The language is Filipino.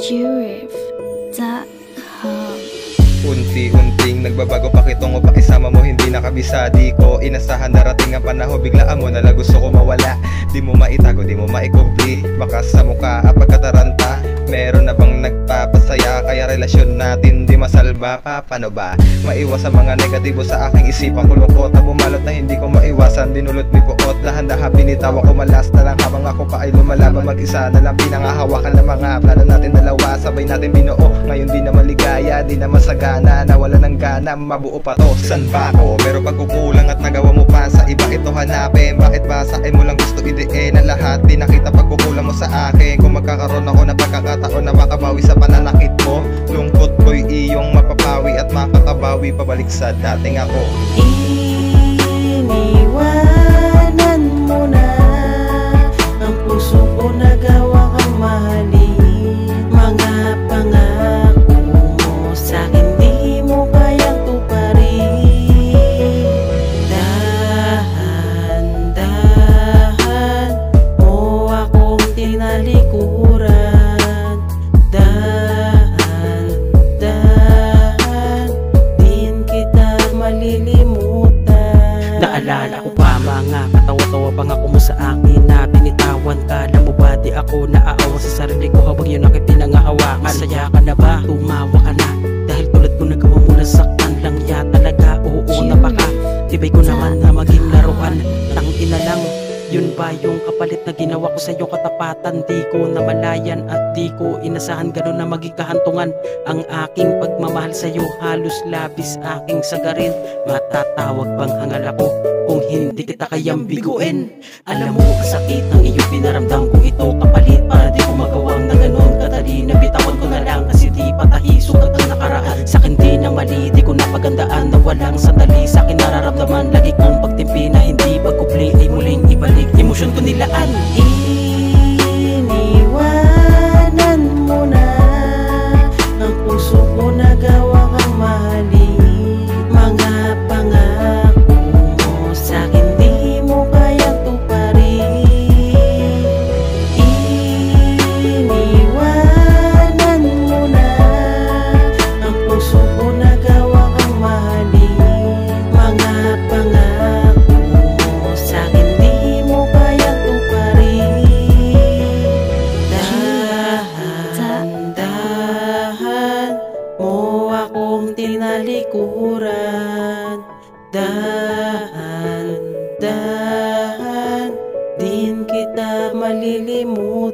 Jurif.com. Unti-unting nagbabago pakitungo pakisama mo hindi nakabisa. Di ko inasahan darating ang panahon biglaan mo na gusto ko mawala. Di mo maitago, di mo maikubli. Baka sa mukha pagkataranta meron na bang nagpapasaya kaya relasyon natin di masalba pa. Paano ba maiwas sa mga negatibo sa aking isipan? Kulungkot na bumalot na hindi ko maiwasan. Dinulot ni buot dahan-dahan binitawa ko malas na lang habang ako pa ay lumalaban. Mag-isa na lang pinangahawakan ng mga plano natin dalawa. Sabay natin binuo ngayon di na maligaya, di na masagana, nawala ng gana, mabuo pa to. San ba ako? Meron pagkukulang at nagawa mo pa sa iba ito hanapin. Bakit ba sa mo lang gusto idein na lahat? Di nakita pagkukulang mo sa akin. Kung magkakaroon ako ng pagkakataon na makabawi sa pananakit mo, lungkot ko'y iyong mapapawi at makakabawi pabalik sa dating ako. Iniwanan mo na ang puso ko, nagawa kang mahalin. Mga pangako mo sa'kin di mo kayang tuparin. Dahan-dahan mo akong tinalikuran. Dahan-dahan din kita malilimutan. Naalala ko pa mga katawa-tawa pangako mo sa akin na binitawan ka. Alam mo ba di ako naaawa sa sarili ko habang yun ang pinangahawakan. Masaya ka na ba? Tumawa ka na dahil tulad ko nagawa mo na saktan lang ya talaga. Oo napaka tibay ko naman na maging laruan. Tangina lang, yun ba yung kapalit na ginawa ko sa iyo? Katapatan di ko namalayan at di ko inasahan ganun na maging kahantungan. Ang aking pagmamahal sa iyo halos labis aking sagarin. Matatawag bang hangal ako kung hindi kita kayang biguin? Alam mo ang sakit ng iyong pinaramdam kung ito kapalit para di ko magawang na ganun kadali. Nabitawan ko na lang kasi di patahi sugat ang nakaraan. Sa'kin di na mali, di ko napagandaan na walang sandali. Sa'kin nararamdaman lagi kong pagtimpi na hindi pagkupli ay muling ibalik. Emosyon ko nilaan. Iniwanan mo na ang puso ko, nagawa kang mahalin. Mga pangako mo sa'kin di mo kayang tuparin. Iniwanan mo na ang puso ko, nagawa kang mahalin. Mga pangako mo sa'kin di mo kayang tuparin. Dahan-dahan mo akong tinalikuran. Dahan-dahan din kita malilimutan.